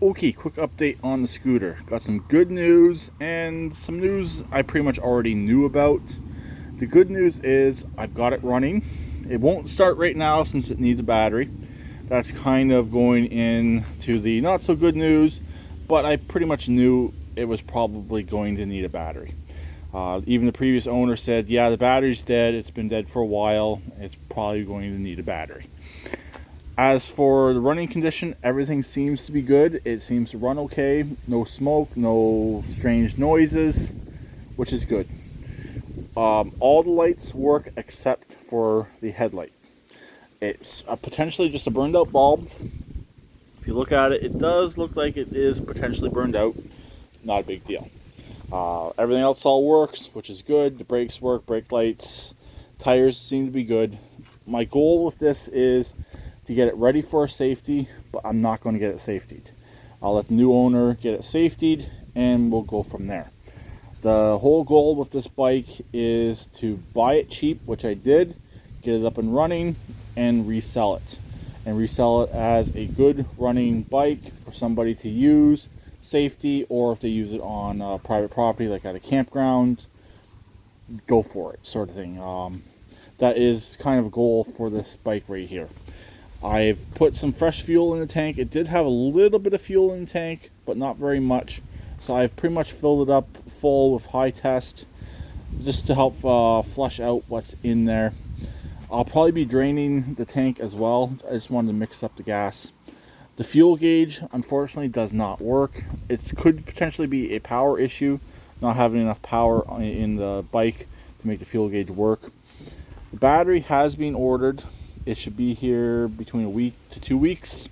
Okay, quick update on the scooter. Got some good news and some news I pretty much already knew about. The good news is I've got it running. It won't start right now since it needs a battery. That's kind of going into the not so good news, but I pretty much knew it was probably going to need a battery. Even the previous owner said, yeah, the battery's dead. It's been dead for a while. It's probably going to need a battery. As for the running condition, everything seems to be good. It seems to run okay. No smoke, no strange noises, which is good. All the lights work except for the headlight. It's potentially just a burned out bulb. If you look at it, it does look like it is potentially burned out. Not a big deal. Everything else all works, which is good. The brakes work, brake lights, tires seem to be good. My goal with this is to get it ready for safety, but I'm not going to get it safetied. I'll let the new owner get it safetied and we'll go from there. The whole goal with this bike is to buy it cheap, which I did, get it up and running, and resell it. And resell it as a good running bike for somebody to use, safety, or if they use it on private property, like at a campground, go for it, sort of thing. That is kind of a goal for this bike right here. I've put some fresh fuel in the tank. It did have a little bit of fuel in the tank, but not very much. So I've pretty much filled it up full with high test, just to help flush out what's in there. I'll probably be draining the tank as well. I just wanted to mix up the gas. The fuel gauge, unfortunately, does not work. It could potentially be a power issue, not having enough power in the bike to make the fuel gauge work. The battery has been ordered. It should be here between a week to 2 weeks.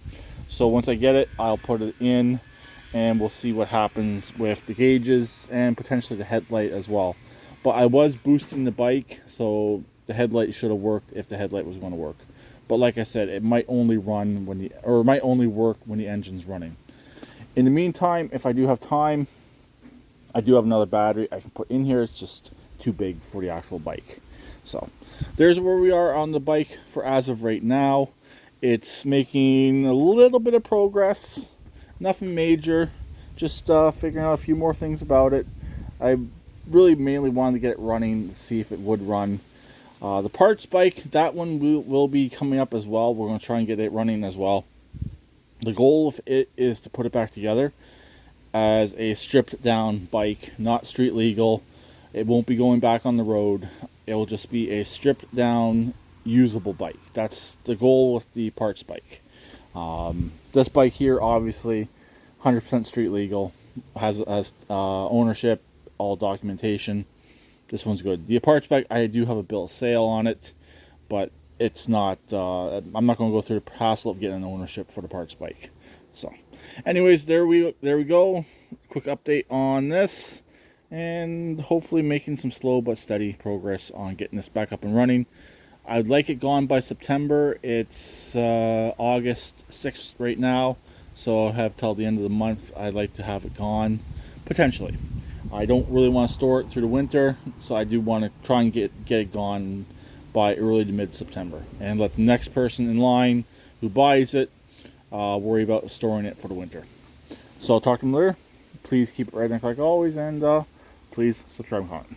So once I get it, I'll put it in and we'll see what happens with the gauges and potentially the headlight as well. But I was boosting the bike, so the headlight should have worked if the headlight was going to work. But like I said, it might only run when it might only work when the engine's running. In the meantime, if I do have time, I do have another battery I can put in here. It's just too big for the actual bike. So there's where we are on the bike for as of right now. It's making a little bit of progress, nothing major, just figuring out a few more things about it. I really mainly wanted to get it running to see if it would run. The parts bike, that one will be coming up as well. We're going to try and get it running as well. The goal of it is to put it back together as a stripped down bike, not street legal. It won't be going back on the road. It will just be a stripped down usable bike. That's the goal with the parts bike. This bike here, obviously 100% street legal, has ownership, all documentation. This one's good. The parts bike, I do have a bill of sale on it, but it's not, I'm not going to go through the hassle of getting an ownership for the parts bike. So anyways, there we go. Quick update on this, and hopefully making some slow but steady progress on getting this back up and running. I'd like it gone by September. It's August 6th right now, so I'll have till the end of the month. I'd like to have it gone, potentially. I don't really want to store it through the winter, so I do want to try and get it gone by early to mid-September, and let the next person in line who buys it worry about storing it for the winter. So I'll talk to them later. Please keep it right like always, and please subscribe and comment.